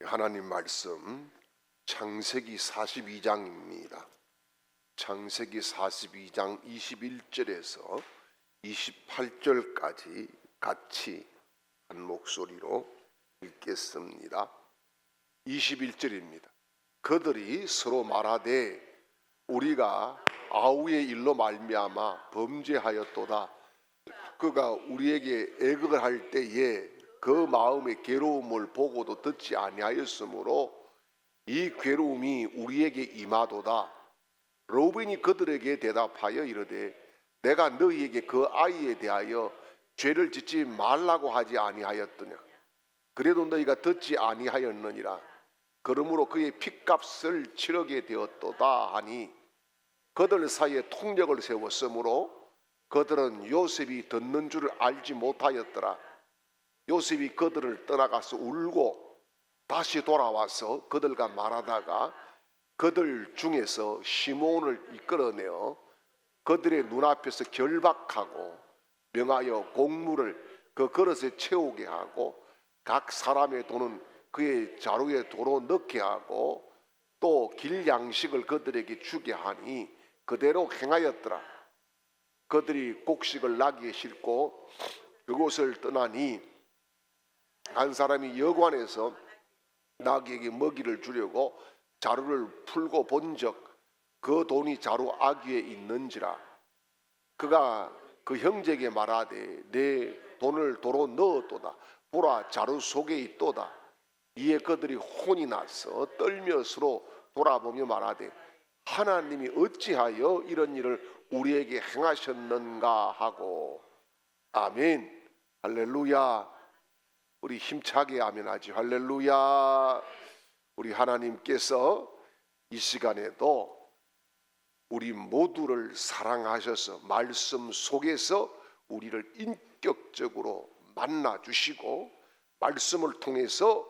하나님 말씀 창세기 42장입니다. 창세기 42장 21절에서 28절까지 같이 한 목소리로 읽겠습니다. 21절입니다. 그들이 서로 말하되 우리가 아우의 일로 말미암아 범죄하였도다. 그가 우리에게 애극을 할 때에 그 마음의 괴로움을 보고도 듣지 아니하였으므로 이 괴로움이 우리에게 임하도다. 르우벤이 그들에게 대답하여 이르되 내가 너희에게 그 아이에 대하여 죄를 짓지 말라고 하지 아니하였더냐. 그래도 너희가 듣지 아니하였느니라. 그러므로 그의 핏값을 치르게 되었도다 하니 그들 사이에 통력을 세웠으므로 그들은 요셉이 듣는 줄을 알지 못하였더라. 요셉이 그들을 떠나가서 울고 다시 돌아와서 그들과 말하다가 그들 중에서 시몬을 이끌어내어 그들의 눈앞에서 결박하고 명하여 곡물을 그 그릇에 채우게 하고 각 사람의 돈은 그의 자루에 도로 넣게 하고 또 길 양식을 그들에게 주게 하니 그대로 행하였더라. 그들이 곡식을 나귀에 싣고 그곳을 떠나니 한 사람이 여관에서 나귀에게 먹이를 주려고 자루를 풀고 본적 그 돈이 자루 아귀에 있는지라. 그가 그 형제에게 말하되 내 돈을 도로 넣었도다. 보라 자루 속에 있도다. 이에 그들이 혼이 나서 떨며 서로 돌아보며 말하되 하나님이 어찌하여 이런 일을 우리에게 행하셨는가 하고. 아멘. 할렐루야. 우리 힘차게 아멘하지. 할렐루야. 우리 하나님께서 이 시간에도 우리 모두를 사랑하셔서 말씀 속에서 우리를 인격적으로 만나 주시고 말씀을 통해서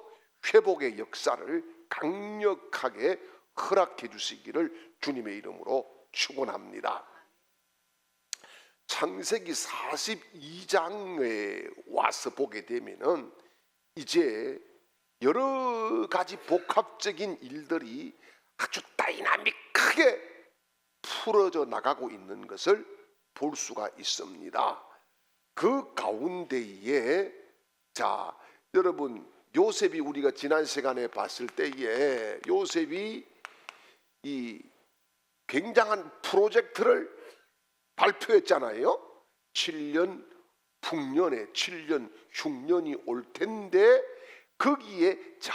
회복의 역사를 강력하게 허락해 주시기를 주님의 이름으로 축원합니다. 창세기 42장에 와서 보게 되면은 이제 여러 가지 복합적인 일들이 아주 다이나믹하게 풀어져 나가고 있는 것을 볼 수가 있습니다. 그 가운데에 자 여러분 요셉이 우리가 지난 시간에 봤을 때에 요셉이 이 굉장한 프로젝트를 발표했잖아요. 7년 풍년에 7년 흉년이 올 텐데 거기에 잘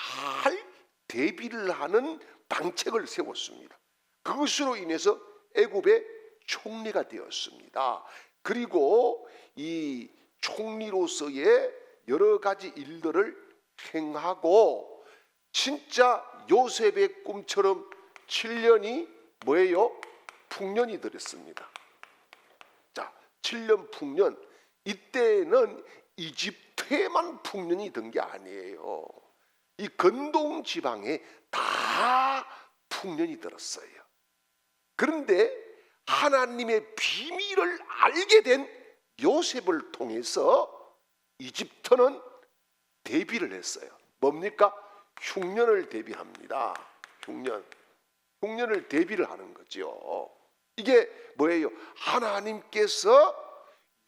대비를 하는 방책을 세웠습니다. 그것으로 인해서 애굽의 총리가 되었습니다. 그리고 이 총리로서의 여러 가지 일들을 행하고 진짜 요셉의 꿈처럼 7년이 뭐예요? 풍년이 되었습니다. 자, 7년 풍년. 이때는 이집트에만 풍년이 든 게 아니에요. 이 근동 지방에 다 풍년이 들었어요. 그런데 하나님의 비밀을 알게 된 요셉을 통해서 이집트는 대비를 했어요. 뭡니까? 흉년을 대비합니다. 흉년을 대비를 하는 거죠. 이게 뭐예요? 하나님께서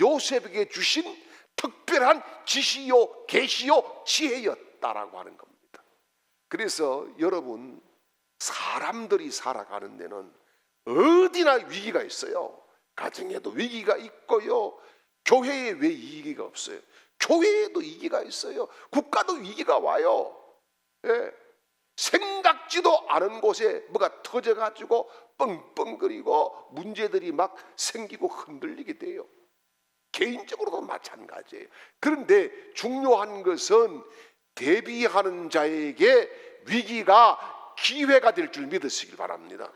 요셉에게 주신 특별한 지시요 계시요 지혜였다라고 하는 겁니다. 그래서 여러분 사람들이 살아가는 데는 어디나 위기가 있어요. 가정에도 위기가 있고요. 교회에 왜 위기가 없어요? 교회에도 위기가 있어요. 국가도 위기가 와요. 예. 생각지도 않은 곳에 뭐가 터져가지고 뻥뻥거리고 문제들이 막 생기고 흔들리게 돼요. 개인적으로도 마찬가지예요. 그런데 중요한 것은 대비하는 자에게 위기가 기회가 될 줄 믿으시길 바랍니다.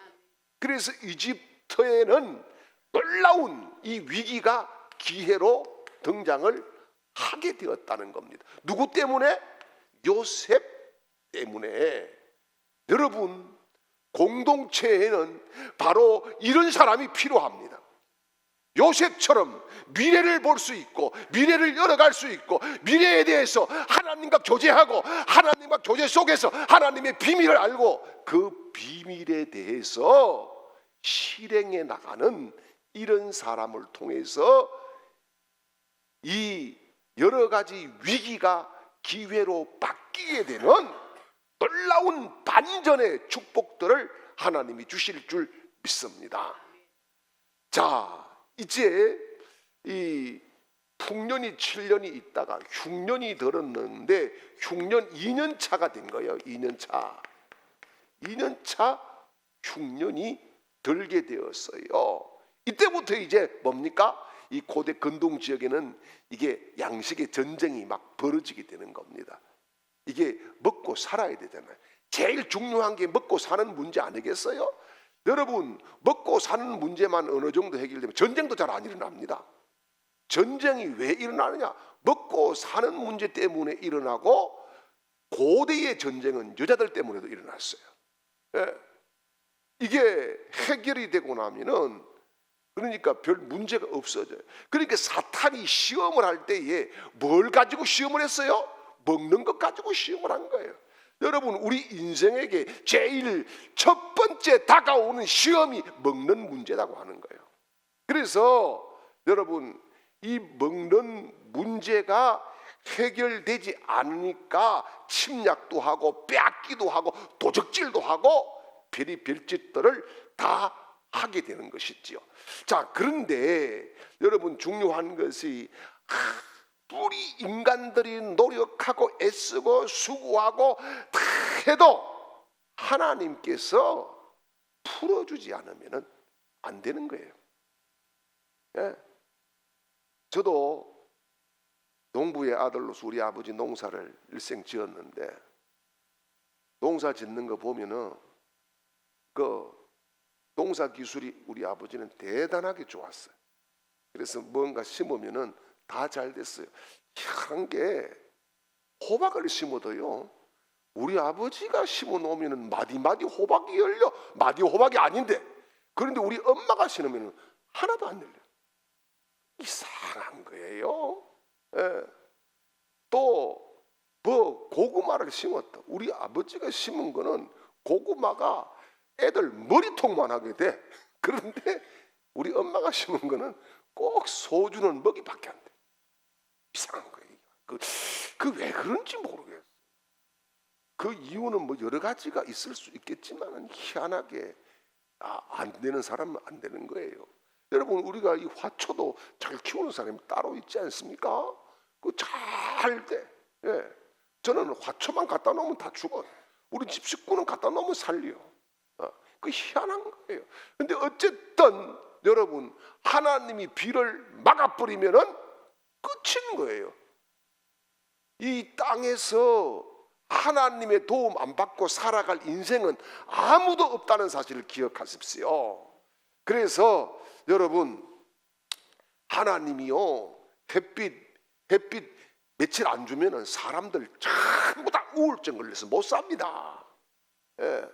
그래서 이집트에는 놀라운 이 위기가 기회로 등장을 하게 되었다는 겁니다. 누구 때문에? 요셉 때문에. 여러분 공동체에는 바로 이런 사람이 필요합니다. 요셉처럼 미래를 볼 수 있고 미래를 열어갈 수 있고 미래에 대해서 하나님과 교제하고 하나님과 교제 속에서 하나님의 비밀을 알고 그 비밀에 대해서 실행해 나가는 이런 사람을 통해서 이 여러 가지 위기가 기회로 바뀌게 되는 놀라운 반전의 축복들을 하나님이 주실 줄 믿습니다. 자, 이제 이 풍년이 7년이 있다가 흉년이 들었는데 흉년 2년 차가 된 거예요. 2년 차 흉년이 들게 되었어요. 이때부터 이제 뭡니까? 이 고대 근동 지역에는 이게 양식의 전쟁이 막 벌어지게 되는 겁니다. 이게 먹고 살아야 되잖아요. 제일 중요한 게 먹고 사는 문제 아니겠어요? 여러분, 먹고 사는 문제만 어느 정도 해결되면 전쟁도 잘 안 일어납니다. 전쟁이 왜 일어나느냐? 먹고 사는 문제 때문에 일어나고, 고대의 전쟁은 여자들 때문에도 일어났어요. 예. 이게 해결이 되고 나면은 그러니까 별 문제가 없어져요. 그러니까 사탄이 시험을 할 때에 뭘 가지고 시험을 했어요? 먹는 것 가지고 시험을 한 거예요. 여러분, 우리 인생에게 제일 첫 번째 다가오는 시험이 먹는 문제라고 하는 거예요. 그래서 여러분, 이 먹는 문제가 해결되지 않으니까 침략도 하고 빼앗기도 하고 도적질도 하고 별의별 짓들을 다 하게 되는 것이지요. 자, 그런데 여러분, 중요한 것이 우리 인간들이 노력하고 애쓰고 수고하고 다 해도 하나님께서 풀어주지 않으면 안 되는 거예요. 예. 저도 농부의 아들로서 우리 아버지 농사를 일생 지었는데, 농사 짓는 거 보면은 그 농사 기술이 우리 아버지는 대단하게 좋았어요. 그래서 뭔가 심으면은 다 잘 됐어요. 희한한 게 호박을 심어도요, 우리 아버지가 심어 놓으면은 마디마디 호박이 열려. 마디 호박이 아닌데, 그런데 우리 엄마가 심으면은 하나도 안 열려. 이상한 거예요. 예. 또 뭐 고구마를 심었다. 우리 아버지가 심은 거는 고구마가 애들 머리통만 하게 돼. 그런데 우리 엄마가 심은 거는 꼭 소주는 먹이밖에 안 돼. 이상한 거예요. 그 왜 그런지 모르겠어요. 그 이유는 뭐 여러 가지가 있을 수 있겠지만 희한하게 안 되는 사람은 안 되는 거예요. 여러분, 우리가 이 화초도 잘 키우는 사람이 따로 있지 않습니까? 그 잘 돼. 예. 저는 화초만 갖다 놓으면 다 죽어요. 우리 집 식구는 갖다 놓으면 살려. 그 희한한 거예요. 근데 어쨌든 여러분, 하나님이 비를 막아버리면은 끝인 거예요. 이 땅에서 하나님의 도움 안 받고 살아갈 인생은 아무도 없다는 사실을 기억하십시오. 그래서 여러분, 하나님이요, 햇빛 며칠 안 주면은 사람들 전부 다 우울증 걸려서 못 삽니다. 예.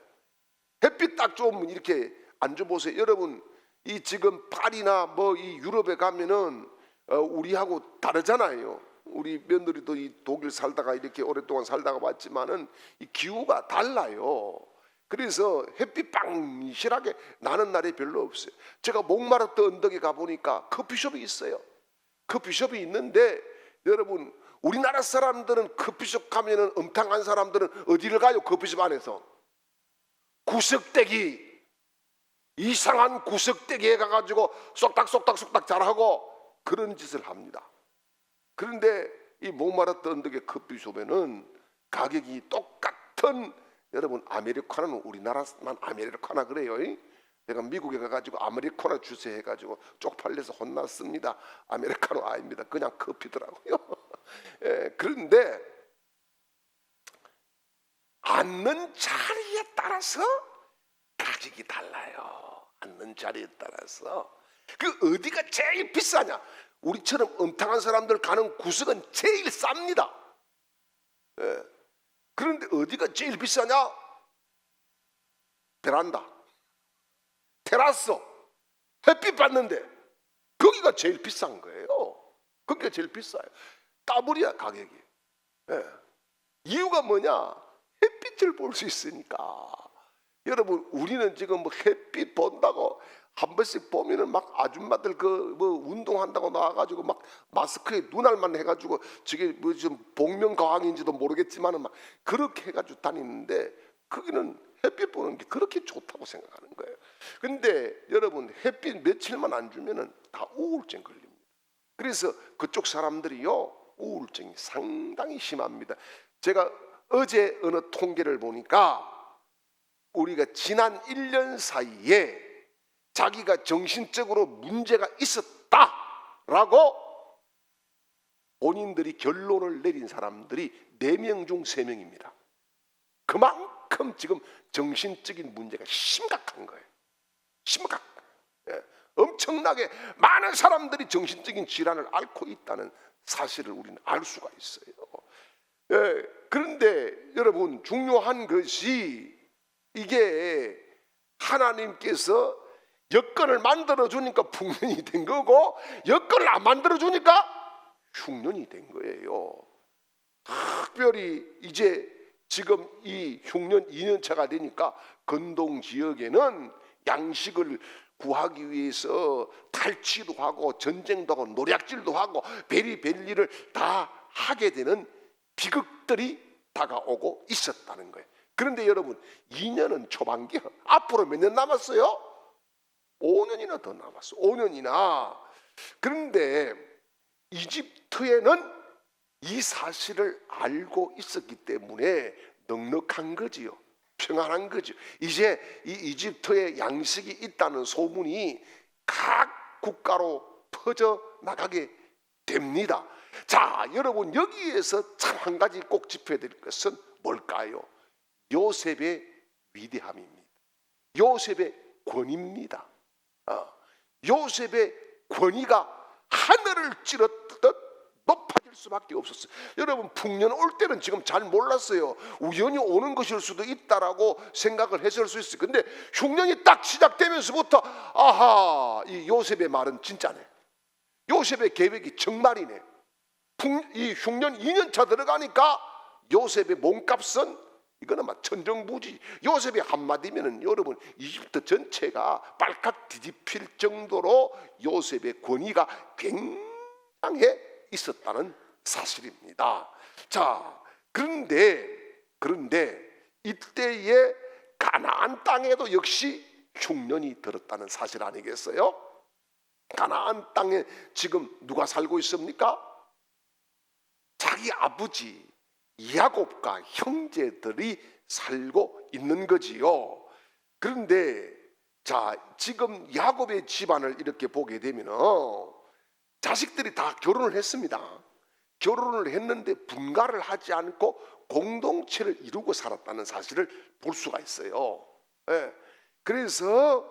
햇빛 딱 좀 이렇게 안 줘보세요. 여러분, 이 지금 파리나 뭐 이 유럽에 가면은 우리하고 다르잖아요. 우리 며느리도 이 독일 살다가 이렇게 오랫동안 살다가 왔지만은 이 기후가 달라요. 그래서 햇빛 빵실하게 나는 날이 별로 없어요. 제가 목마르트 언덕에 가보니까 커피숍이 있어요. 커피숍이 있는데 여러분, 우리나라 사람들은 커피숍 가면은 음탕한 사람들은 어디를 가요? 커피숍 안에서 구석대기, 이상한 구석대기에 가가지고 쏙닥 잘하고 그런 짓을 합니다. 그런데 이 목마르트 언덕의 커피숍에는 가격이 똑같은, 여러분, 아메리카노는 우리나라만 아메리카노 그래요. 내가 미국에 가가지고 아메리카노 주세요 해가지고 쪽팔려서 혼났습니다. 아메리카노 아닙니다. 그냥 커피더라고요. 예, 그런데 앉는 자리에 따라서 가격이 달라요. 앉는 자리에 따라서. 그 어디가 제일 비싸냐? 우리처럼 음탕한 사람들 가는 구석은 제일 쌉니다. 예. 그런데 어디가 제일 비싸냐? 베란다, 테라스, 햇빛 받는데. 거기가 제일 비싼 거예요. 거기가 제일 비싸요. 더블이야 가격이. 예. 이유가 뭐냐? 햇빛을 볼 수 있으니까. 여러분, 우리는 지금 뭐 햇빛 본다고 한 번씩 보면은 막 아줌마들 그 뭐 운동한다고 나와가지고 막 마스크에 눈알만 해가지고 저게 뭐 좀 복면가왕인지도 모르겠지만은 막 그렇게 해가지고 다니는데, 거기는 햇빛 보는 게 그렇게 좋다고 생각하는 거예요. 근데 여러분, 햇빛 며칠만 안 주면은 다 우울증 걸립니다. 그래서 그쪽 사람들이요, 우울증이 상당히 심합니다. 제가 어제 어느 통계를 보니까 우리가 지난 1년 사이에 자기가 정신적으로 문제가 있었다라고 본인들이 결론을 내린 사람들이 4명 중 3명입니다. 그만큼 지금 정신적인 문제가 심각한 거예요. 심각. 예. 엄청나게 많은 사람들이 정신적인 질환을 앓고 있다는 사실을 우리는 알 수가 있어요. 예. 그런데 여러분, 중요한 것이 이게 하나님께서 여건을 만들어 주니까 풍년이 된 거고, 여건을 안 만들어 주니까 흉년이 된 거예요. 특별히 이제 지금 이 흉년 2년차가 되니까 건동 지역에는 양식을 구하기 위해서 탈취도 하고 전쟁도 하고 노략질도 하고 베리벨리를 다 하게 되는 비극들이 다가오고 있었다는 거예요. 그런데 여러분, 2년은 초반기야. 앞으로 몇 년 남았어요? 5년이나 더 남았어. 5년이나. 그런데 이집트에는 이 사실을 알고 있었기 때문에 넉넉한 거지요. 평안한 거죠. 이제 이 이집트에 양식이 있다는 소문이 각 국가로 퍼져 나가게 됩니다. 자, 여러분, 여기에서 참 한 가지 꼭 짚어야 될 것은 뭘까요? 요셉의 위대함입니다. 요셉의 권위입니다. 요셉의 권위가 하늘을 찌르듯 높아질 수밖에 없었어요. 여러분, 풍년 올 때는 지금 잘 몰랐어요. 우연히 오는 것일 수도 있다라고 생각을 했을 수 있어요. 근데 흉년이 딱 시작되면서부터 아하, 이 요셉의 말은 진짜네. 요셉의 계획이 정말이네. 이 흉년 2년차 들어가니까 요셉의 몸값은 이거는 막 천정부지. 요셉이 한마디면은 여러분, 이집트 전체가 발칵 뒤집힐 정도로 요셉의 권위가 굉장해 있었다는 사실입니다. 자, 그런데 이때에 가나안 땅에도 역시 흉년이 들었다는 사실 아니겠어요? 가나안 땅에 지금 누가 살고 있습니까? 자기 아버지 야곱과 형제들이 살고 있는 거지요. 그런데 자, 지금 야곱의 집안을 이렇게 보게 되면 자식들이 다 결혼을 했습니다. 결혼을 했는데 분가를 하지 않고 공동체를 이루고 살았다는 사실을 볼 수가 있어요. 예. 그래서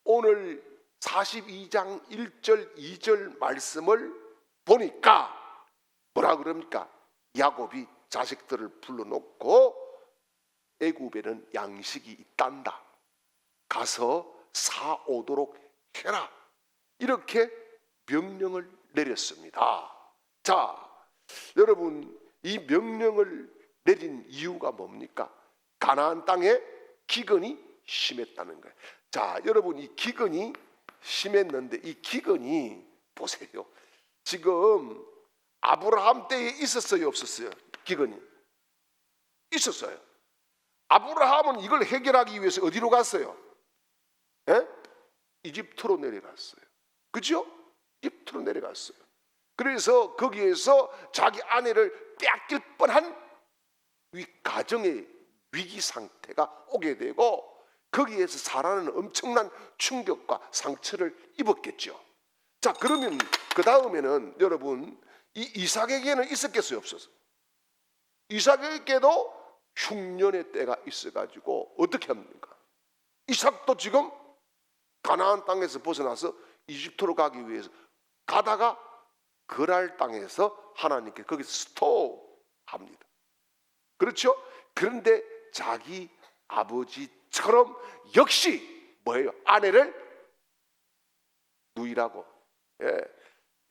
오늘 42장 1절 2절 말씀을 보니까 뭐라 그럽니까? 야곱이 자식들을 불러놓고 애굽에는 양식이 있단다. 가서 사오도록 해라. 이렇게 명령을 내렸습니다. 자, 여러분, 이 명령을 내린 이유가 뭡니까? 가나안 땅에 기근이 심했다는 거예요. 자, 여러분, 이 기근이 심했는데 이 기근이 보세요. 지금 아브라함 때에 있었어요, 없었어요? 기근이 있었어요. 아브라함은 이걸 해결하기 위해서 어디로 갔어요? 예? 이집트로 내려갔어요. 그죠? 이집트로 내려갔어요. 그래서 거기에서 자기 아내를 빼앗길 뻔한 가정의 위기 상태가 오게 되고, 거기에서 사라는 엄청난 충격과 상처를 입었겠죠. 자, 그러면 그 다음에는 여러분, 이 이삭에게는 있었겠어요, 없었어요? 이삭에게도 흉년의 때가 있어가지고 어떻게 합니까? 이삭도 지금 가나안 땅에서 벗어나서 이집트로 가기 위해서 가다가 그랄 땅에서 하나님께 거기서 스톱합니다. 그렇죠? 그런데 자기 아버지처럼 역시 뭐예요? 아내를 누이라고 예.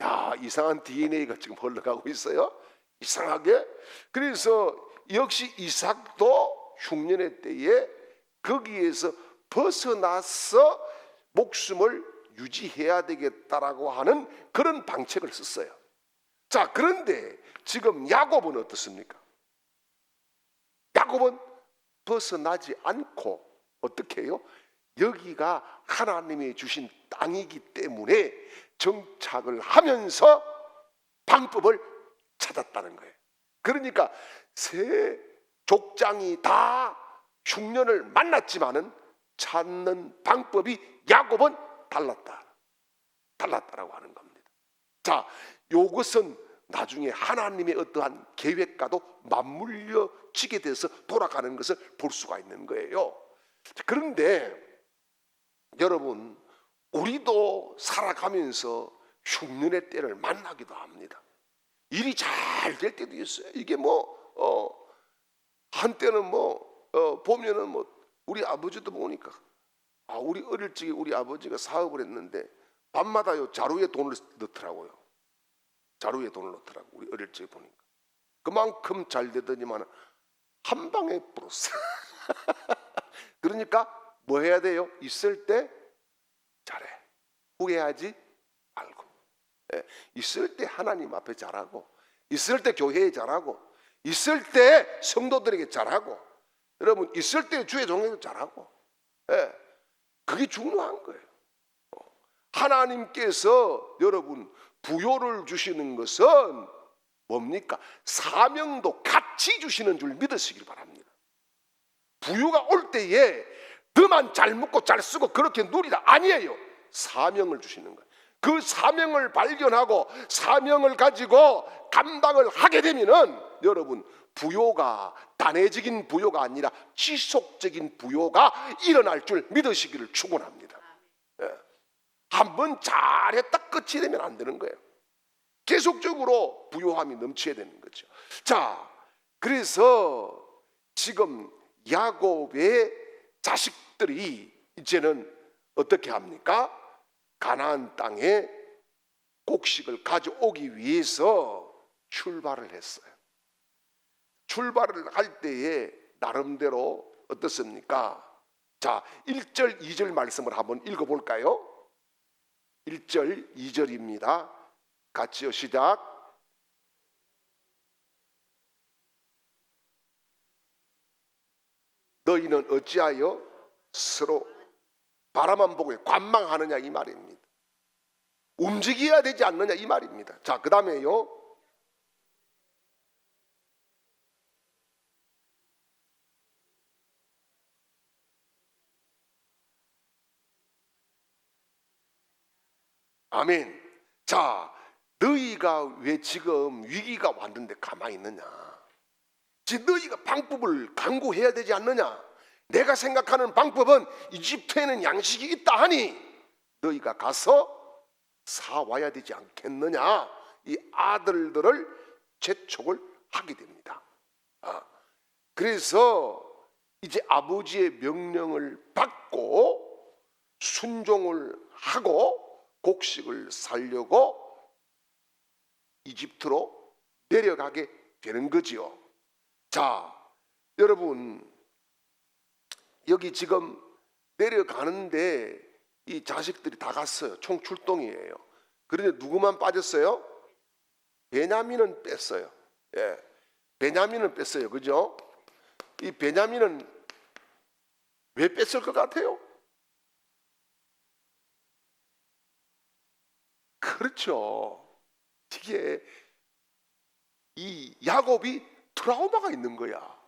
야, 이상한 DNA가 지금 흘러가고 있어요. 이상하게. 그래서 역시 이삭도 흉년의 때에 거기에서 벗어나서 목숨을 유지해야 되겠다라고 하는 그런 방책을 썼어요. 자, 그런데 지금 야곱은 어떻습니까? 야곱은 벗어나지 않고 어떻게 해요? 여기가 하나님이 주신 땅이기 때문에 정착을 하면서 방법을 찾았다는 거예요. 그러니까 세 족장이 다 흉년을 만났지만은 찾는 방법이 야곱은 달랐다라고 하는 겁니다. 자, 이것은 나중에 하나님의 어떠한 계획과도 맞물려지게 돼서 돌아가는 것을 볼 수가 있는 거예요. 그런데 여러분, 우리도 살아가면서 흉년의 때를 만나기도 합니다. 일이 잘 될 때도 있어요. 이게 한때는 보면은 우리 아버지도 보니까 우리 어릴 적에 우리 아버지가 사업을 했는데 밤마다요 자루에 돈을 넣더라고요. 자루에 돈을 넣더라고. 우리 어릴 적에 보니까 그만큼 잘 되더니만 한 방에 불었어. 그러니까 뭐 해야 돼요? 있을 때 잘해. 후회하지 말고. 있을 때 하나님 앞에 잘하고, 있을 때 교회에 잘하고, 있을 때 성도들에게 잘하고, 여러분 있을 때 주의 종에게 잘하고, 그게 중요한 거예요. 하나님께서 여러분 부요를 주시는 것은 뭡니까? 사명도 같이 주시는 줄 믿으시길 바랍니다. 부요가 올 때에 너만 잘 먹고 잘 쓰고 그렇게 누리다 아니에요. 사명을 주시는 거예요. 그 사명을 발견하고 사명을 가지고 감당을 하게 되면은 여러분 부요가 단회적인 부요가 아니라 지속적인 부요가 일어날 줄 믿으시기를 축원합니다. 한번 잘했다 끝이 되면 안 되는 거예요. 계속적으로 부요함이 넘쳐야 되는 거죠. 자, 그래서 지금 야곱의 자식들이 이제는 어떻게 합니까? 가나안 땅에 곡식을 가져오기 위해서 출발을 했어요. 출발을 할 때에 나름대로 어떻습니까? 자, 1절 2절 말씀을 한번 읽어볼까요? 1절 2절입니다. 같이요, 시작. 너희는 어찌하여 서로 바라만 보고 관망하느냐 이 말입니다. 움직여야 되지 않느냐 이 말입니다. 자, 그 다음에요. 아멘. 자, 너희가 왜 지금 위기가 왔는데 가만히 있느냐? 지금 너희가 방법을 강구해야 되지 않느냐? 내가 생각하는 방법은 이집트에는 양식이 있다 하니 너희가 가서 사와야 되지 않겠느냐? 이 아들들을 재촉을 하게 됩니다. 그래서 이제 아버지의 명령을 받고 순종을 하고 곡식을 살려고 이집트로 내려가게 되는 거지요. 자, 여러분 여기 지금 내려가는데 이 자식들이 다 갔어요. 총 출동이에요. 그런데 누구만 빠졌어요? 베냐민은 뺐어요. 베냐민은 뺐어요. 그죠? 이 베냐민은 왜 뺐을 것 같아요? 그렇죠. 이게 이 야곱이 트라우마가 있는 거야.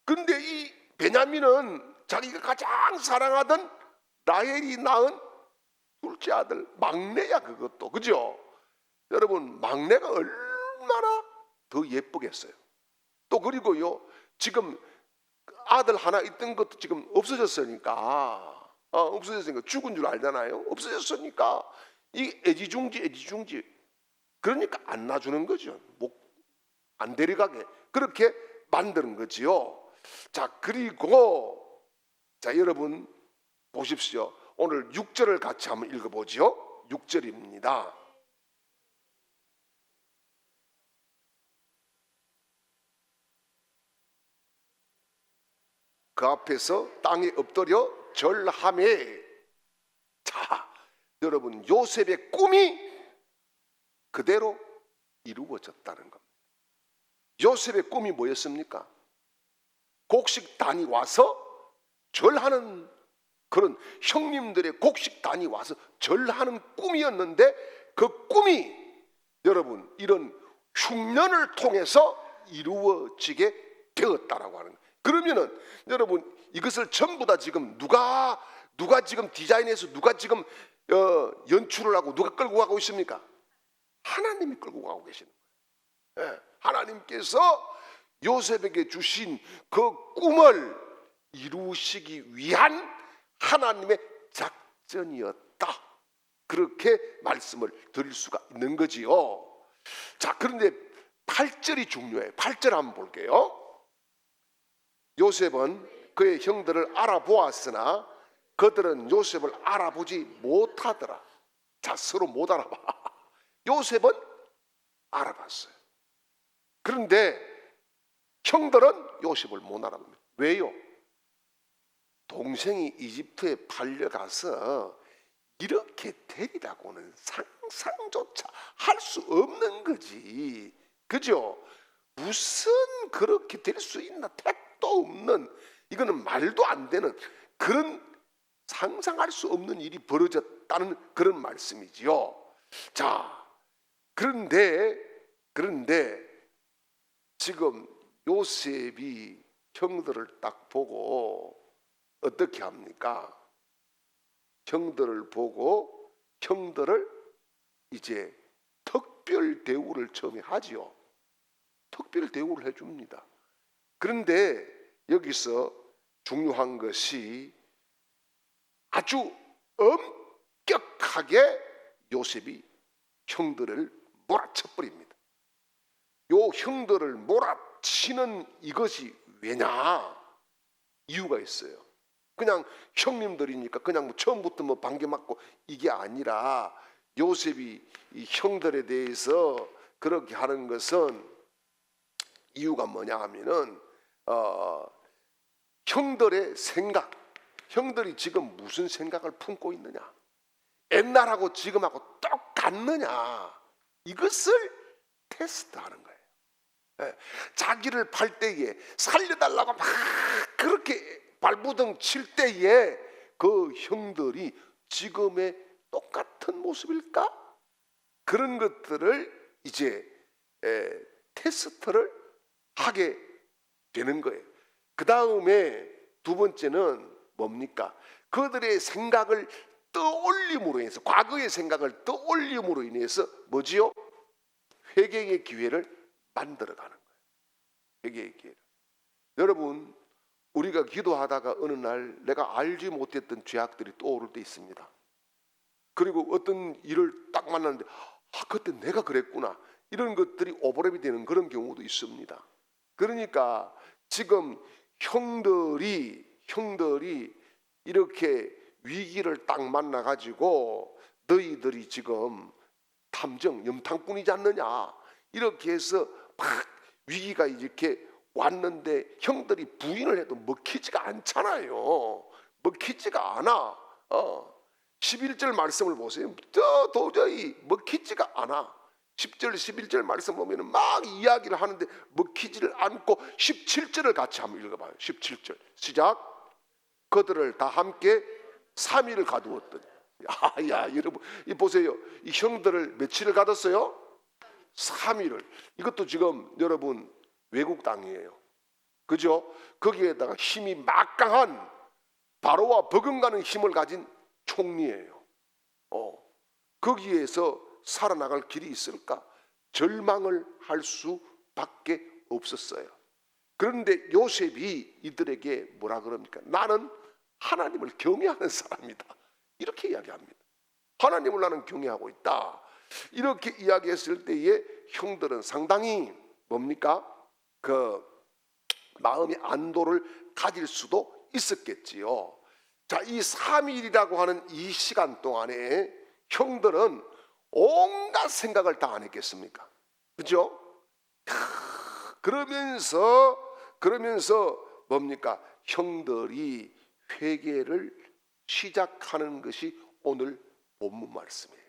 근데 이 베냐민은 자기가 가장 사랑하던 라헬이 낳은 둘째 아들 막내야. 그것도 그죠? 여러분 막내가 얼마나 더 예쁘겠어요. 또 그리고요 지금 아들 하나 있던 것도 지금 없어졌으니까 죽은 줄 알잖아요. 없어졌으니까 이 애지중지 그러니까 안 놔주는 거죠. 안 데려가게 그렇게 만드는 거지요. 자, 그리고 자 여러분 보십시오. 오늘 6절을 같이 한번 읽어보죠. 6절입니다. 그 앞에서 땅에 엎드려 절하매. 자, 여러분, 요셉의 꿈이 그대로 이루어졌다는 겁니다. 요셉의 꿈이 뭐였습니까? 곡식단이 와서 절하는, 그런 형님들의 곡식단이 와서 절하는 꿈이었는데, 그 꿈이 여러분 이런 흉년을 통해서 이루어지게 되었다라고 하는 거예요. 그러면은 여러분, 이것을 전부 다 지금 누가 지금 디자인해서, 누가 지금 연출을 하고, 누가 끌고 가고 있습니까? 하나님이 끌고 가고 계시는 거예요. 예, 하나님께서 요셉에게 주신 그 꿈을 이루시기 위한 하나님의 작전이었다, 그렇게 말씀을 드릴 수가 있는 거지요. 자, 그런데 8절이 중요해요. 8절 한번 볼게요. 요셉은 그의 형들을 알아보았으나 그들은 요셉을 알아보지 못하더라. 자, 서로 못 알아봐. 요셉은 알아봤어요. 그런데 형들은 요셉을 못 알아봅니다. 왜요? 동생이 이집트에 팔려가서 이렇게 되리라고는 상상조차 할 수 없는 거지. 그죠? 무슨 그렇게 될 수 있나? 택도 없는, 이거는 말도 안 되는, 그런 상상할 수 없는 일이 벌어졌다는 그런 말씀이지요. 자, 그런데 지금 요셉이 형들을 딱 보고 어떻게 합니까? 형들을 보고 형들을 이제 특별 대우를 처음에 하지요. 특별 대우를 해줍니다. 그런데 여기서 중요한 것이 아주 엄격하게 요셉이 형들을 몰아쳐버립니다. 요 형들을 몰아치는 이것이 왜냐? 이유가 있어요. 그냥 형님들이니까 그냥 처음부터 반개 맞고 이게 아니라, 요셉이 이 형들에 대해서 그렇게 하는 것은 이유가 뭐냐 하면은 형들의 생각, 형들이 지금 무슨 생각을 품고 있느냐, 옛날하고 지금하고 똑같느냐, 이것을 테스트하는 거예요. 예, 자기를 팔 때에 살려달라고 막 그렇게 발부둥 칠 때에 그 형들이 지금의 똑같은 모습일까? 그런 것들을 이제 테스트를 하게 되는 거예요. 그 다음에 두 번째는 뭡니까? 그들의 생각을 떠올림으로 인해서, 과거의 생각을 떠올림으로 인해서 뭐지요? 회개의 기회를 만들어가는 거예요. 회개의 기회를. 여러분, 우리가 기도하다가 어느 날 내가 알지 못했던 죄악들이 떠오를 때 있습니다. 그리고 어떤 일을 딱 만났는데 그때 내가 그랬구나, 이런 것들이 오버랩이 되는 그런 경우도 있습니다. 그러니까 지금 형들이 이렇게 위기를 딱 만나가지고 너희들이 지금 탐정, 염탐꾼이지 않느냐, 이렇게 해서 막 위기가 이렇게 왔는데 형들이 부인을 해도 먹히지가 않잖아요. 먹히지가 않아. 11절 말씀을 보세요. 도저히 먹히지가 않아. 10절 11절 말씀 보면 막 이야기를 하는데 먹히지를 않고 17절을 같이 한번 읽어봐요. 17절 시작. 그들을 다 함께 3일을 가두었더니. 야, 여러분, 이 보세요. 이 형들을 며칠을 가뒀어요? 3일을. 이것도 지금 여러분 외국 땅이에요. 그죠? 거기에다가 힘이 막강한, 바로와 버금가는 힘을 가진 총리예요. 거기에서 살아나갈 길이 있을까? 절망을 할 수밖에 없었어요. 그런데 요셉이 이들에게 뭐라 그럽니까? 나는 하나님을 경외하는 사람이다, 이렇게 이야기합니다. 하나님을 나는 경외하고 있다, 이렇게 이야기했을 때에 형들은 상당히 뭡니까? 그 마음의 안도를 가질 수도 있었겠지요. 자, 이 3일이라고 하는 이 시간 동안에 형들은 온갖 생각을 다 안 했겠습니까? 그죠? 그러면서 뭡니까? 형들이 회개를 시작하는 것이 오늘 본문 말씀이에요.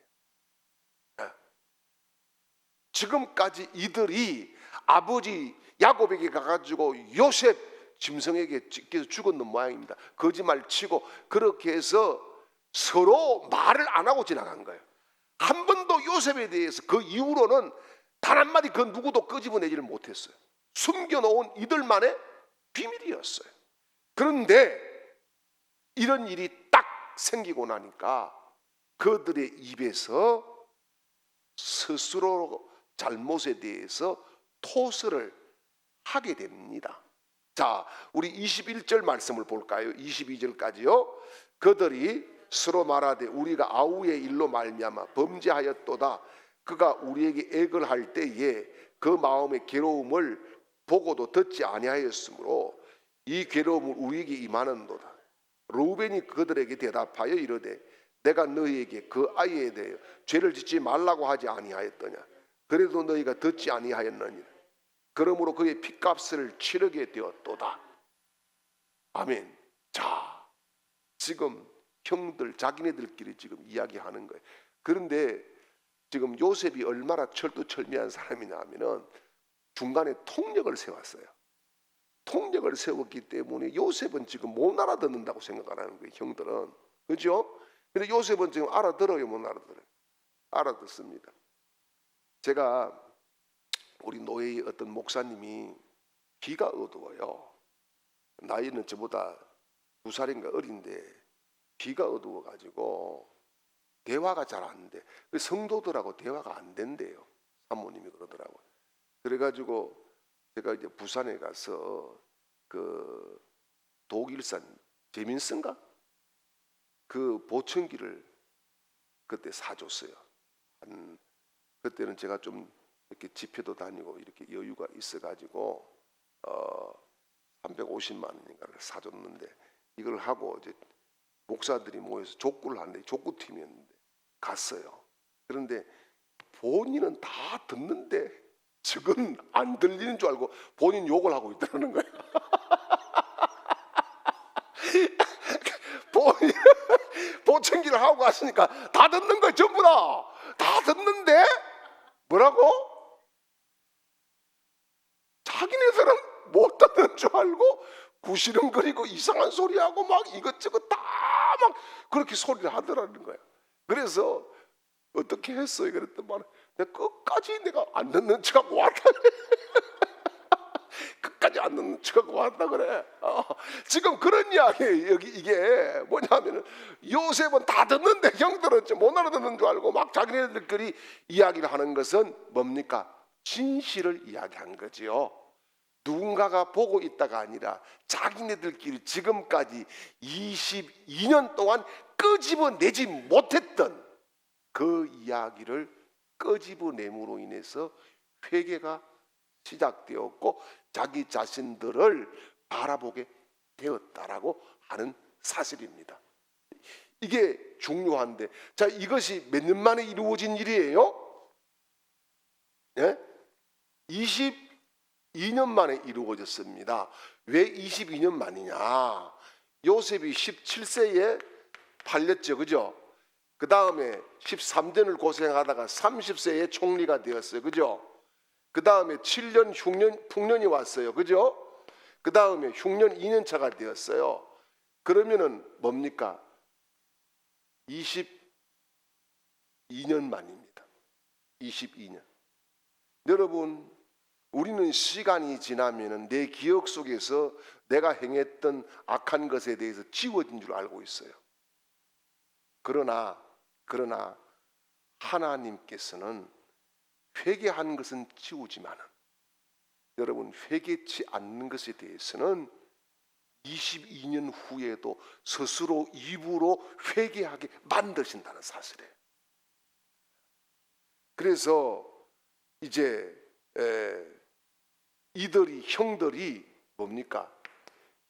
지금까지 이들이 아버지 야곱에게 가가지고 요셉 짐승에게 찢겨서 죽었는 모양입니다. 거짓말 치고 그렇게 해서 서로 말을 안 하고 지나간 거예요. 한 번도 요셉에 대해서 그 이후로는 단 한마디 그 누구도 끄집어내지를 못했어요. 숨겨놓은 이들만의 비밀이었어요. 그런데 이런 일이 딱 생기고 나니까 그들의 입에서 스스로 잘못에 대해서 토설을 하게 됩니다. 자, 우리 21절 말씀을 볼까요? 22절까지요. 그들이 서로 말하되 우리가 아우의 일로 말미암아 범죄하였도다. 그가 우리에게 액을 할 때에 그 마음의 괴로움을 보고도 듣지 아니하였으므로 이 괴로움을 우리에게 임하는도다. 루벤이 그들에게 대답하여 이르되 내가 너희에게 그 아이에 대하여 죄를 짓지 말라고 하지 아니하였더냐. 그래도 너희가 듣지 아니하였느니라. 그러므로 그의 핏값을 치르게 되었도다. 아멘. 자, 지금 형들 자기네들끼리 지금 이야기하는 거예요. 그런데 지금 요셉이 얼마나 철두철미한 사람이냐 하면은 중간에 통역을 세웠어요. 통역을 세웠기 때문에 요셉은 지금 못 알아듣는다고 생각하는 거예요. 형들은. 그렇죠? 근데 요셉은 지금 알아들어요, 못 알아들어요? 알아듣습니다. 제가 우리 노예의 어떤 목사님이 귀가 어두워요. 나이는 저보다 2살인가 어린데 귀가 어두워가지고 대화가 잘 안 돼. 성도들하고 대화가 안 된대요. 사모님이 그러더라고요. 그래가지고 제가 이제 부산에 가서 그 독일산 재민스인가? 그 보청기를 그때 사줬어요. 그때는 제가 좀 이렇게 집회도 다니고 이렇게 여유가 있어가지고 350만 원인가를 사줬는데 이걸 하고 이제 목사들이 모여서 족구를 하는데 족구팀이었는데 갔어요. 그런데 본인은 다 듣는데 지금 안 들리는 줄 알고 본인 욕을 하고 있다는 거예요. 본인 보청기를 하고 갔으니까 다 듣는 거예요. 전부 다 듣는데 뭐라고? 자기네들은 못 듣는 줄 알고 구시렁거리고 이상한 소리하고 막 이것저것 다 막 그렇게 소리를 하더라는 거야. 그래서 어떻게 했어요? 그랬더니 내가 끝까지 내가 안 듣는 척하고 왔다 그래. 끝까지 안 듣는 척하고 왔다 그래. 지금 그런 이야기예요. 여기 이게 뭐냐면은 요셉은 다 듣는데 형들은 못 알아듣는 줄 알고 막 자기네들끼리 이야기를 하는 것은 뭡니까? 진실을 이야기한 거지요. 누군가가 보고 있다가 아니라 자기네들끼리 지금까지 22년 동안 끄집어내지 못했던 그 이야기를 끄집어냄으로 인해서 회개가 시작되었고 자기 자신들을 바라보게 되었다라고 하는 사실입니다. 이게 중요한데, 자, 이것이 몇 년 만에 이루어진 일이에요? 예? 22년 만에 이루어졌습니다. 왜 22년 만이냐? 요셉이 17세에 팔렸죠, 그죠? 그 다음에 13년을 고생하다가 30세에 총리가 되었어요, 그죠? 그 다음에 7년 흉년이 왔어요, 그죠? 그 다음에 흉년 2년차가 되었어요. 그러면은 뭡니까? 22년 만입니다. 22년. 여러분, 우리는 시간이 지나면은 내 기억 속에서 내가 행했던 악한 것에 대해서 지워진 줄 알고 있어요. 그러나 하나님께서는 회개한 것은 지우지만은 여러분 회개치 않는 것에 대해서는 22년 후에도 스스로 입으로 회개하게 만드신다는 사실이에요. 그래서 이제 이들이 형들이 뭡니까?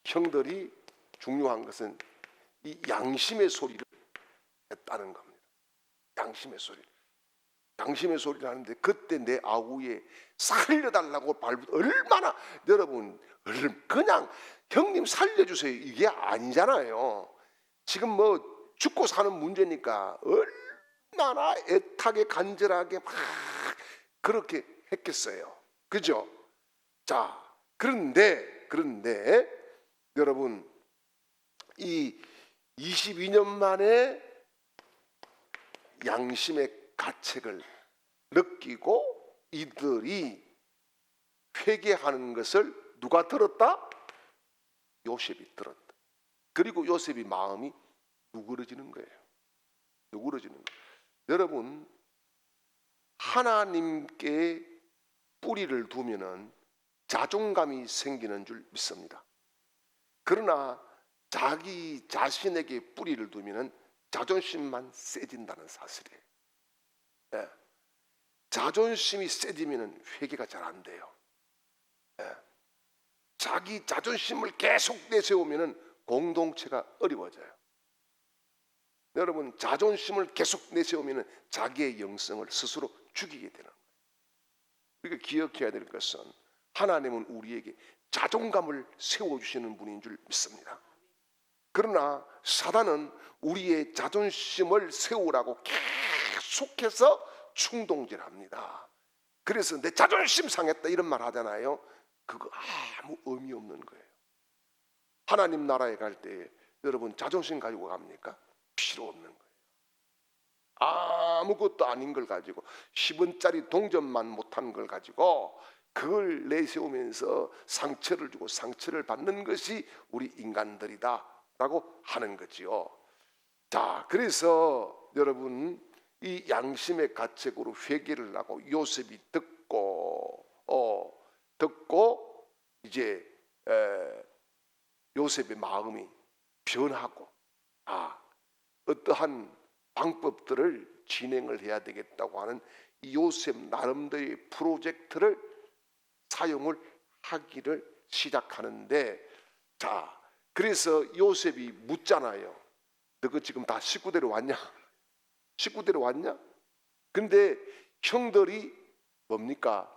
형들이 중요한 것은 이 양심의 소리를 했다는 겁니다. 양심의 소리. 양심의 소리를 하는데 그때 내 아우에 살려달라고 얼마나 여러분 그냥 형님 살려주세요 이게 아니잖아요. 지금 뭐 죽고 사는 문제니까 얼마나 애타게 간절하게 막 그렇게 했겠어요. 그죠? 자, 그런데 여러분 이 22년 만에 양심의 가책을 느끼고 이들이 회개하는 것을 누가 들었다? 요셉이 들었다. 그리고 요셉이 마음이 누그러지는 거예요. 누그러지는 거예요. 여러분 하나님께 뿌리를 두면은 자존감이 생기는 줄 믿습니다. 그러나 자기 자신에게 뿌리를 두면은 자존심만 세진다는 사실이에요. 예. 자존심이 세지면은 회개가 잘 안 돼요. 예. 자기 자존심을 계속 내세우면은 공동체가 어려워져요. 여러분 자존심을 계속 내세우면은 자기의 영성을 스스로 죽이게 되는 거예요. 우리가 기억해야 될 것은 하나님은 우리에게 자존감을 세워주시는 분인 줄 믿습니다. 그러나 사단은 우리의 자존심을 세우라고 계속해서 충동질합니다. 그래서 내 자존심 상했다 이런 말 하잖아요. 그거 아무 의미 없는 거예요. 하나님 나라에 갈 때 여러분 자존심 가지고 갑니까? 필요 없는 거예요. 아무것도 아닌 걸 가지고 10원짜리 동전만 못한 걸 가지고 그걸 내세우면서 상처를 주고 상처를 받는 것이 우리 인간들이다 라고 하는 거지요. 자, 그래서 여러분 이 양심의 가책으로 회개를 하고 요셉이 듣고 이제 요셉의 마음이 변하고 어떠한 방법들을 진행을 해야 되겠다고 하는 이 요셉 나름대로의 프로젝트를 사용을 하기를 시작하는데, 자, 그래서 요셉이 묻잖아요. 너그 지금 다 식구대로 왔냐? 식구대로 왔냐? 근데 형들이 뭡니까?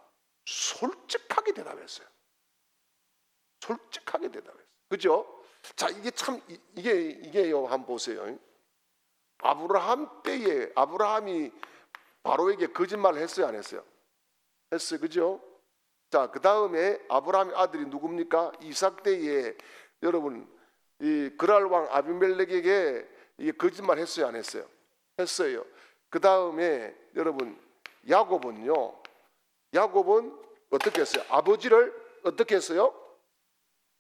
솔직하게 대답했어요. 솔직하게 대답했어요. 그죠? 자, 이게 참 이게요. 한번 보세요. 아브라함 때에 아브라함이 바로에게 거짓말을 했어요, 안 했어요? 했어요. 그죠? 자, 그 다음에 아브라함의 아들이 누굽니까? 이삭 때에 여러분 이 그랄 왕 아비멜렉에게 이게 거짓말 했어요, 안 했어요? 했어요. 그 다음에 여러분 야곱은 어떻게 했어요? 아버지를 어떻게 했어요?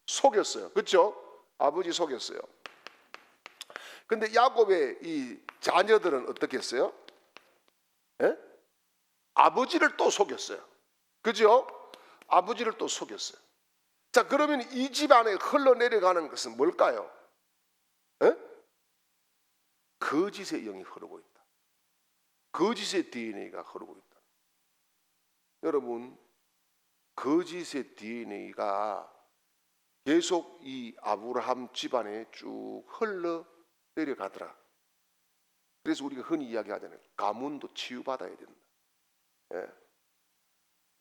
속였어요. 그렇죠? 아버지 속였어요. 근데 야곱의 이 자녀들은 어떻게 했어요? 예? 아버지를 또 속였어요. 그죠? 아버지를 또 속였어요. 자, 그러면 이 집안에 흘러내려가는 것은 뭘까요? 예? 거짓의 영이 흐르고 있다. 거짓의 DNA가 흐르고 있다. 여러분, 거짓의 DNA가 계속 이 아브라함 집안에 쭉 흘러내려가더라. 그래서 우리가 흔히 이야기하잖아요. 가문도 치유받아야 된다. 예.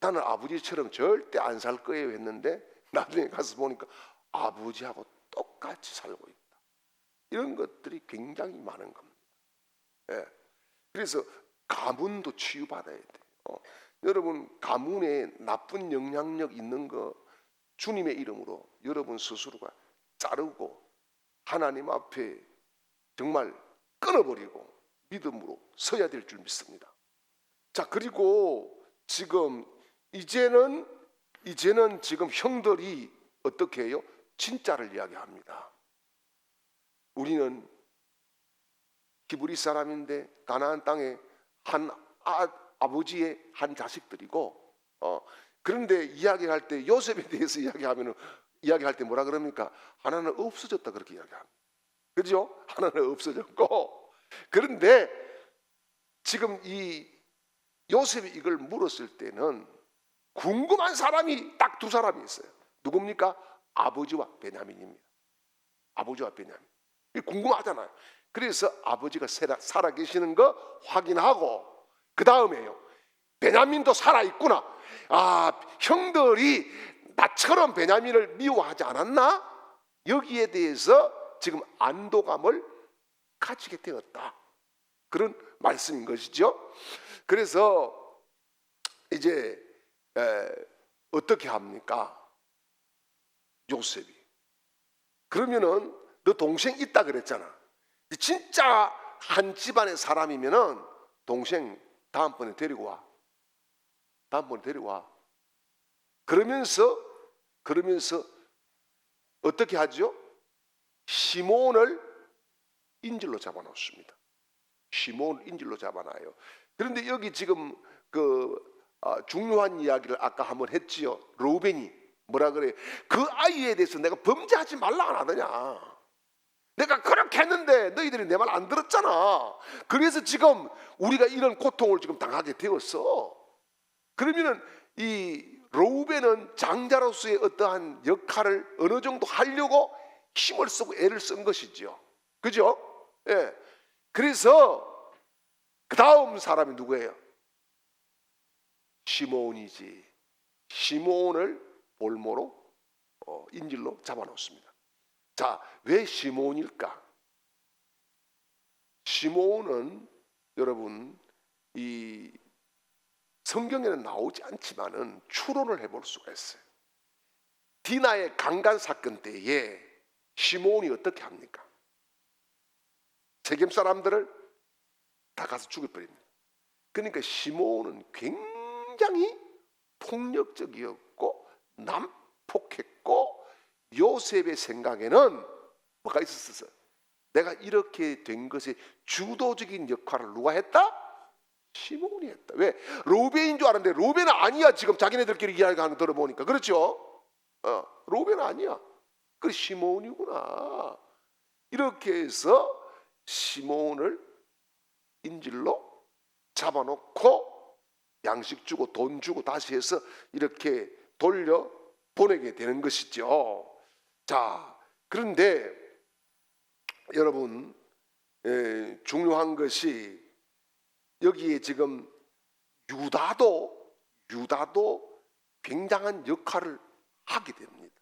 나는 아버지처럼 절대 안 살 거예요 했는데 나중에 가서 보니까 아버지하고 똑같이 살고 있다. 이런 것들이 굉장히 많은 겁니다. 예. 그래서 가문도 치유받아야 돼요. 여러분 가문에 나쁜 영향력 있는 거 주님의 이름으로 여러분 스스로가 자르고 하나님 앞에 정말 끊어버리고 믿음으로 서야 될 줄 믿습니다. 자, 그리고 지금 이제는 지금 형들이 어떻게 해요? 진짜를 이야기합니다. 우리는 히브리 사람인데 가나안 땅에 한 아버지의 한 자식들이고 그런데 이야기할 때 요셉에 대해서 이야기할 때 뭐라 그럽니까? 하나는 없어졌다 그렇게 이야기합니다. 그렇죠? 하나는 없어졌고 그런데 지금 이 요셉이 이걸 물었을 때는 궁금한 사람이 딱 두 사람이 있어요. 누굽니까? 아버지와 베냐민입니다. 아버지와 베냐민. 궁금하잖아요. 그래서 아버지가 살아 계시는 거 확인하고 그 다음에요, 베냐민도 살아있구나. 아, 형들이 나처럼 베냐민을 미워하지 않았나? 여기에 대해서 지금 안도감을 가지게 되었다, 그런 말씀인 것이죠. 그래서 이제 어떻게 합니까? 요셉이, 그러면은 너 동생 있다 그랬잖아. 진짜 한 집안의 사람이면은 동생 다음번에 데리고 와. 다음번에 데리고 와. 그러면서 어떻게 하죠? 시몬을 인질로 잡아놓습니다. 시몬을 인질로 잡아놔요. 그런데 여기 지금 중요한 이야기를 아까 한번 했지요. 르우벤이 뭐라 그래? 그 아이에 대해서 내가 범죄하지 말라 안 하더냐? 내가 그렇게 했는데 너희들이 내 말 안 들었잖아. 그래서 지금 우리가 이런 고통을 지금 당하게 되었어. 그러면은 이 르우벤은 장자로서의 어떠한 역할을 어느 정도 하려고 힘을 쓰고 애를 쓴 것이죠. 그죠? 예. 그래서 그 다음 사람이 누구예요? 시몬이지. 시몬을 볼모로 인질로 잡아놓습니다. 자, 왜 시몬일까? 시몬은 여러분 이 성경에는 나오지 않지만은 추론을 해볼 수가 있어요. 디나의 강간 사건 때에 시몬이 어떻게 합니까? 세겜 사람들을 다 가서 죽여버립니다. 그러니까 시몬은 굉장히 폭력적이었고 난폭했고, 요셉의 생각에는 뭐가 있었어요? 내가 이렇게 된 것의 주도적인 역할을 누가 했다? 시몬이 했다. 왜? 르우벤인 줄 알았는데 르우벤은 아니야. 지금 자기네들끼리 이야기하는 거 들어보니까. 그렇죠? 르우벤은 아니야. 그 시몬이구나. 이렇게 해서 시몬을 인질로 잡아놓고 양식 주고 돈 주고 다시 해서 이렇게 돌려 보내게 되는 것이죠. 자, 그런데 여러분 중요한 것이 여기에 지금 유다도 굉장한 역할을 하게 됩니다.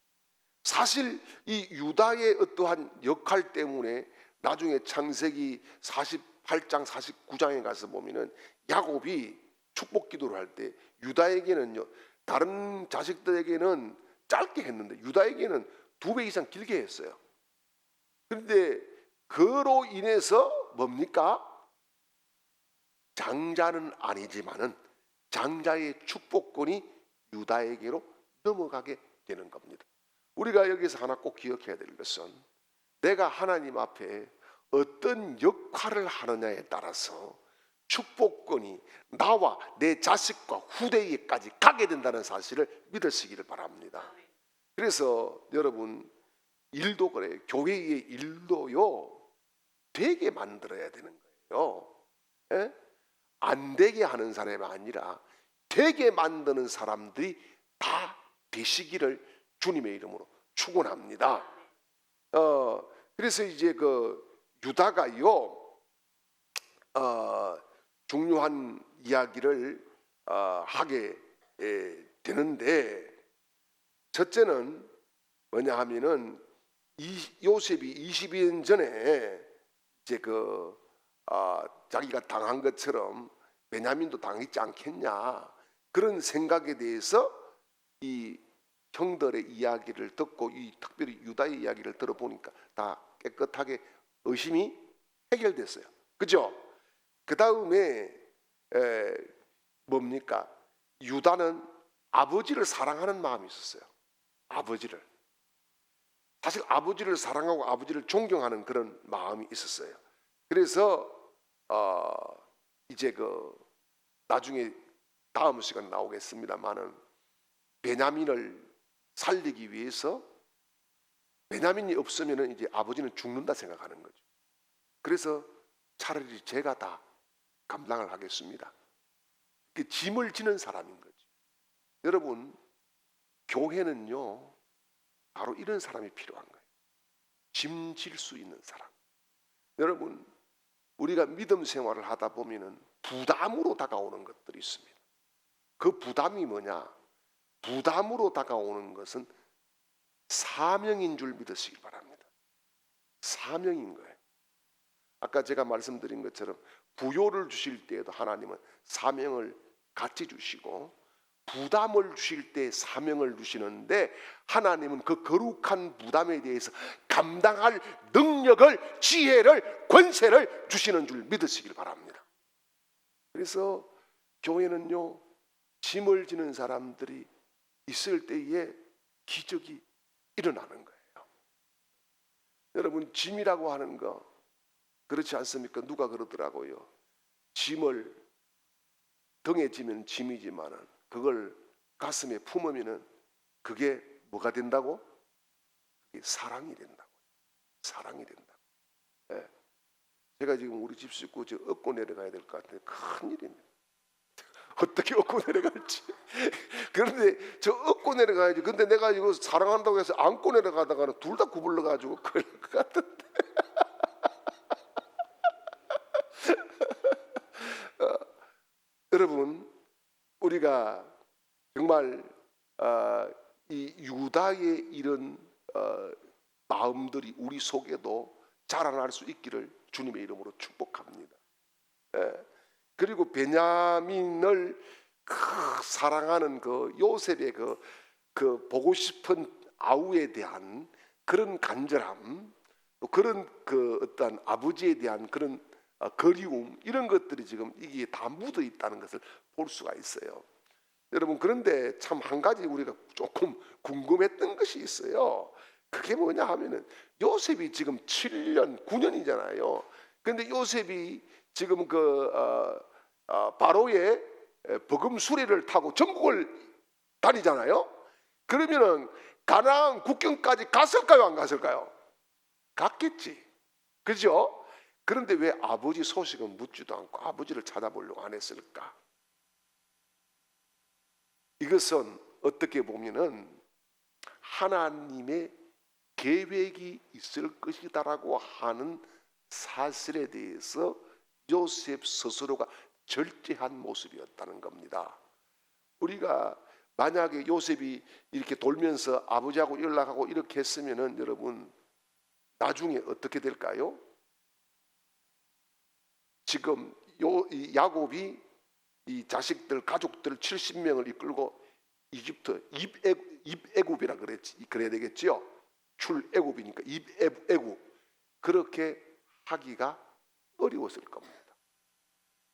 사실 이 유다의 어떠한 역할 때문에 나중에 창세기 48장 49장에 가서 보면은 야곱이 축복 기도를 할 때 유다에게는요, 다른 자식들에게는 짧게 했는데 유다에게는 2배 이상 길게 했어요. 그런데 그로 인해서 뭡니까? 장자는 아니지만은 장자의 축복권이 유다에게로 넘어가게 되는 겁니다. 우리가 여기서 하나 꼭 기억해야 될 것은, 내가 하나님 앞에 어떤 역할을 하느냐에 따라서 축복권이 나와 내 자식과 후대에까지 가게 된다는 사실을 믿으시기를 바랍니다. 그래서 여러분, 일도 그래요. 교회의 일도요, 되게 만들어야 되는 거예요. 예? 안 되게 하는 사람이 아니라 되게 만드는 사람들이 다 되시기를 주님의 이름으로 축원합니다. 그래서 이제 유다가요, 중요한 이야기를 하게 되는데, 첫째는 뭐냐 하면은 요셉이 22년 전에 이제 자기가 당한 것처럼 베냐민도 당했지 않겠냐, 그런 생각에 대해서 이 형들의 이야기를 듣고 이 특별히 유다의 이야기를 들어보니까 다 깨끗하게 의심이 해결됐어요. 그죠? 그 다음에 뭡니까? 유다는 아버지를 사랑하는 마음이 있었어요. 아버지를. 사실 아버지를 사랑하고 아버지를 존경하는 그런 마음이 있었어요. 그래서 이제 나중에 다음 시간 나오겠습니다만은 베냐민을 살리기 위해서, 베냐민이 없으면은 이제 아버지는 죽는다 생각하는 거죠. 그래서 차라리 제가 다 감당을 하겠습니다. 그 짐을 지는 사람인 거죠. 여러분, 교회는요, 바로 이런 사람이 필요한 거예요. 짐질 수 있는 사람. 여러분, 우리가 믿음 생활을 하다 보면은 부담으로 다가오는 것들이 있습니다. 그 부담이 뭐냐? 부담으로 다가오는 것은 사명인 줄 믿으시기 바랍니다. 사명인 거예요. 아까 제가 말씀드린 것처럼 부요를 주실 때에도 하나님은 사명을 같이 주시고, 부담을 주실 때 사명을 주시는데, 하나님은 그 거룩한 부담에 대해서 감당할 능력을, 지혜를, 권세를 주시는 줄 믿으시길 바랍니다. 그래서 교회는요, 짐을 지는 사람들이 있을 때에 기적이 일어나는 거예요. 여러분, 짐이라고 하는 거 그렇지 않습니까? 누가 그러더라고요. 짐을 등에 지면 짐이지만은 그걸 가슴에 품으면은 그게 뭐가 된다고? 그게 사랑이 된다고. 사랑이 된다고. 예. 제가 지금 우리 집 식구 저 업고 내려가야 될 것 같은데 큰일입니다. 어떻게 업고 내려갈지. 그런데 저 업고 내려가야지. 근데 내가 이거 사랑한다고 해서 안고 내려가다가는 둘 다 구불러 가지고 그럴 것 같은데. 여러분, 우리가 정말 이 유다의 이런 마음들이 우리 속에도 자라날 수 있기를 주님의 이름으로 축복합니다. 예. 그리고 베냐민을 사랑하는 그 요셉의 그 보고 싶은 아우에 대한 그런 간절함, 또 그런 그 어떤 아버지에 대한 그런 그리움, 이런 것들이 지금 이게 다 묻어 있다는 것을 볼 수가 있어요. 여러분, 그런데 참 한 가지 우리가 조금 궁금했던 것이 있어요. 그게 뭐냐 하면은 요셉이 지금 7년, 9년이잖아요. 근데 요셉이 지금 바로의 버금 수레를 타고 전국을 다니잖아요. 그러면은 가나안 국경까지 갔을까요, 안 갔을까요? 갔겠지. 그죠? 그런데 왜 아버지 소식은 묻지도 않고 아버지를 찾아보려고 안 했을까? 이것은 어떻게 보면은 하나님의 계획이 있을 것이다라고 하는 사실에 대해서 요셉 스스로가 절제한 모습이었다는 겁니다. 우리가 만약에 요셉이 이렇게 돌면서 아버지하고 연락하고 이렇게 했으면은 여러분, 나중에 어떻게 될까요? 지금 이 야곱이 이 자식들, 가족들 70명을 이끌고 이집트 입애굽이라 그래야 되겠죠. 출애굽이니까 입애굽, 그렇게 하기가 어려웠을 겁니다.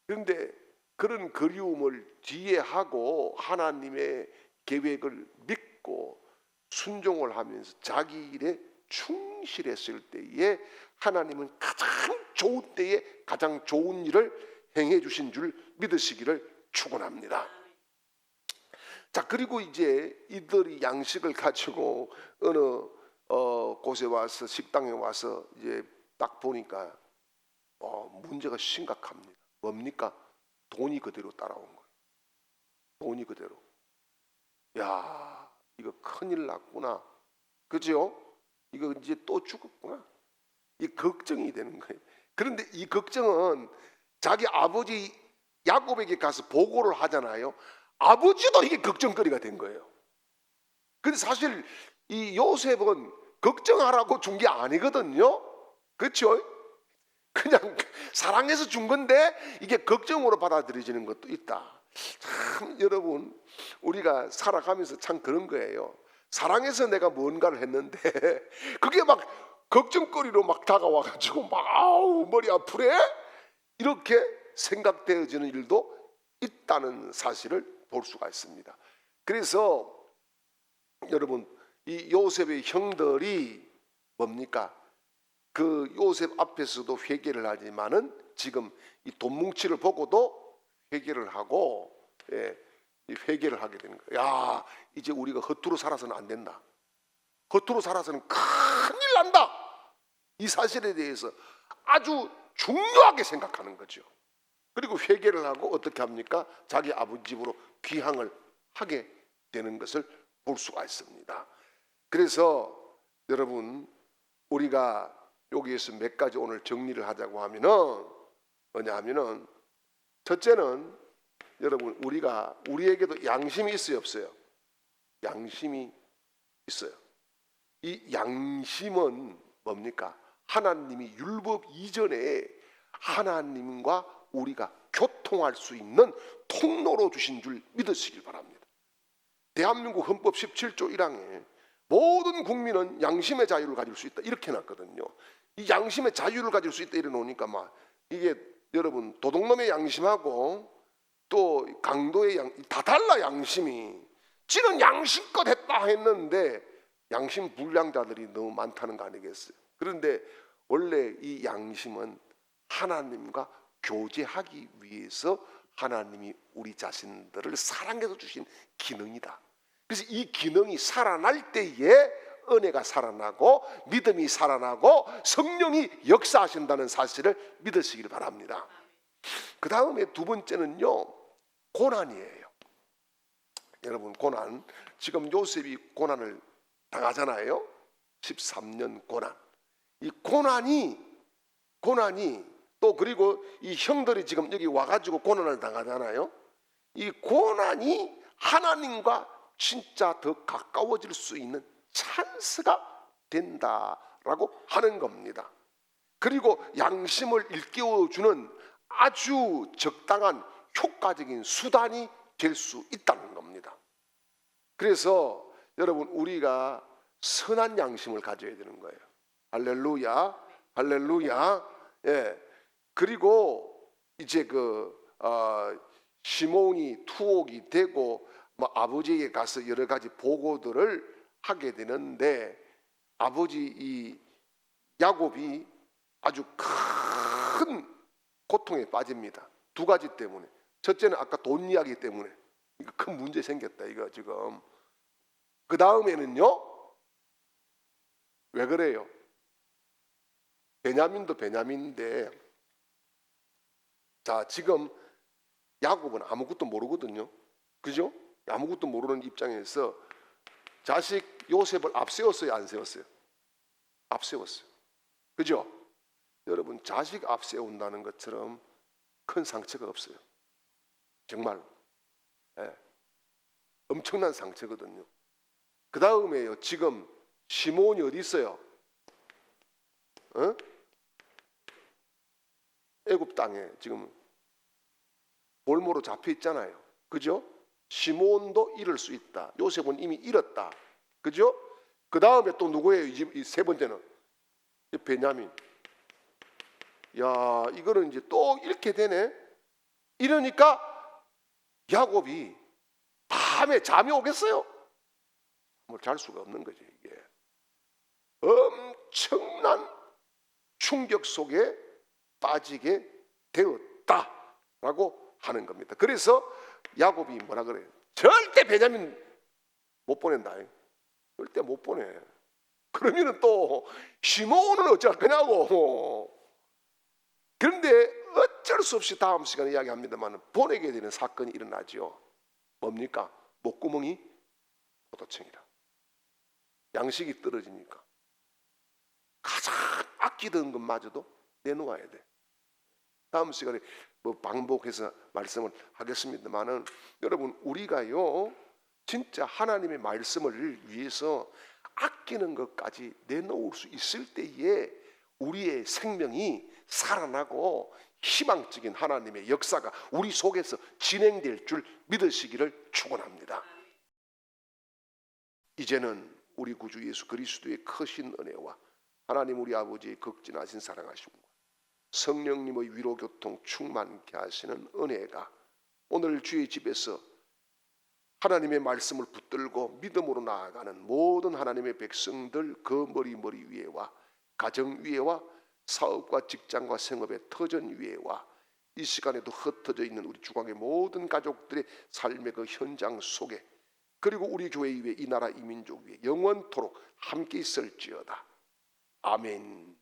그런데 그런 그리움을 지혜하고 하나님의 계획을 믿고 순종을 하면서 자기 일에 충실했을 때에 하나님은 가장 좋은 때에 가장 좋은 일을 행해 주신 줄 믿으시기를 축원합니다. 자, 그리고 이제 이들이 양식을 가지고 어느 곳에 와서, 식당에 와서 이제 딱 보니까 문제가 심각합니다. 뭡니까? 돈이 그대로 따라온 거예요. 돈이 그대로. 야, 이거 큰일 났구나. 그죠? 이거 이제 또 죽었구나. 이 걱정이 되는 거예요. 그런데 이 걱정은 자기 아버지 야곱에게 가서 보고를 하잖아요. 아버지도 이게 걱정거리가 된 거예요. 근데 사실 이 요셉은 걱정하라고 준 게 아니거든요. 그렇죠? 그냥 사랑해서 준 건데 이게 걱정으로 받아들여지는 것도 있다. 참 여러분, 우리가 살아가면서 참 그런 거예요. 사랑해서 내가 뭔가를 했는데 그게 막 걱정거리로 막 다가와가지고 막 아우 머리 아프래? 이렇게 생각되어지는 일도 있다는 사실을 볼 수가 있습니다. 그래서 여러분, 이 요셉의 형들이 뭡니까? 그 요셉 앞에서도 회개를 하지만은 지금 이 돈 뭉치를 보고도 회개를 하고, 회개를 하게 되는 거예요. 야, 이제 우리가 허투루 살아서는 안 된다. 허투루 살아서는 큰일 난다. 이 사실에 대해서 아주 중요하게 생각하는 거죠. 그리고 회개를 하고 어떻게 합니까? 자기 아버지 집으로 귀향을 하게 되는 것을 볼 수가 있습니다. 그래서 여러분, 우리가 여기에서 몇 가지 오늘 정리를 하자고 하면은 뭐냐 하면은, 첫째는 여러분, 우리에게도 양심이 있어요, 없어요? 양심이 있어요. 이 양심은 뭡니까? 하나님이 율법 이전에 하나님과 우리가 교통할 수 있는 통로로 주신 줄 믿으시길 바랍니다. 대한민국 헌법 17조 1항에 모든 국민은 양심의 자유를 가질 수 있다 이렇게 해놨거든요. 이 양심의 자유를 가질 수 있다 이래 놓으니까 막 이게 여러분, 도둑놈의 양심하고 또 강도의 다 달라. 양심이 지는 양심껏 했다 했는데 양심 불량자들이 너무 많다는 거 아니겠어요? 그런데 원래 이 양심은 하나님과 교제하기 위해서 하나님이 우리 자신들을 사랑해서 주신 기능이다. 그래서 이 기능이 살아날 때에 은혜가 살아나고 믿음이 살아나고 성령이 역사하신다는 사실을 믿으시길 바랍니다. 그 다음에 두 번째는요, 고난이에요. 여러분, 고난, 지금 요셉이 고난을 당하잖아요. 13년 고난. 이 고난이 또 그리고 이 형들이 지금 여기 와가지고 고난을 당하잖아요. 이 고난이 하나님과 진짜 더 가까워질 수 있는 찬스가 된다라고 하는 겁니다. 그리고 양심을 일깨워주는 아주 적당한 효과적인 수단이 될 수 있다는 겁니다. 그래서 여러분, 우리가 선한 양심을 가져야 되는 거예요. 할렐루야, 할렐루야. 예. 그리고 이제 시몬이 투옥이 되고 아버지에게 가서 여러 가지 보고들을 하게 되는데, 아버지 이 야곱이 아주 큰 고통에 빠집니다. 두 가지 때문에. 첫째는 아까 돈 이야기 때문에 이거 큰 문제 생겼다 이거 지금. 그 다음에는요, 왜 그래요? 베냐민도 베냐민인데, 자, 지금 야곱은 아무것도 모르거든요. 그죠? 아무것도 모르는 입장에서 자식 요셉을 앞세웠어요, 안 세웠어요? 앞세웠어요. 그죠? 여러분, 자식 앞세운다는 것처럼 큰 상처가 없어요. 정말. 예. 엄청난 상처거든요. 그 다음에요, 지금 시몬이 어디 있어요? 애굽 땅에 지금 볼모로 잡혀 있잖아요. 그죠? 시몬도 잃을 수 있다. 요셉은 이미 잃었다. 그죠? 그 다음에 또 누구예요? 이 세 번째는 베냐민. 야, 이거는 이제 또 잃게 되네. 이러니까 야곱이 밤에 잠이 오겠어요? 뭐 잘 수가 없는 거죠. 이게 엄청난 충격 속에 빠지게 되었다라고 하는 겁니다. 그래서 야곱이 뭐라 그래요? 절대 베냐민 못 보낸다. 절대 못 보내. 그러면은 또 시몬은 어찌할 거냐고. 그런데 어쩔 수 없이 다음 시간에 이야기합니다만 보내게 되는 사건이 일어나죠. 뭡니까? 목구멍이 포도청이라. 양식이 떨어지니까 가장 아끼던 것마저도 내놓아야 돼. 다음 시간에 뭐 반복해서 말씀을 하겠습니다만은, 여러분, 우리가요 진짜 하나님의 말씀을 위해서 아끼는 것까지 내놓을 수 있을 때에 우리의 생명이 살아나고 희망적인 하나님의 역사가 우리 속에서 진행될 줄 믿으시기를 축원합니다. 이제는 우리 구주 예수 그리스도의 크신 은혜와 하나님 우리 아버지의 극진하신 사랑하심과 성령님의 위로교통 충만케 하시는 은혜가 오늘 주의 집에서 하나님의 말씀을 붙들고 믿음으로 나아가는 모든 하나님의 백성들 그 머리 위에와 가정 위에와 사업과 직장과 생업의 터전 위에와 이 시간에도 흩어져 있는 우리 주광의 모든 가족들의 삶의 그 현장 속에, 그리고 우리 교회 위에 이 나라 이 민족 위에 영원토록 함께 있을지어다. 아멘.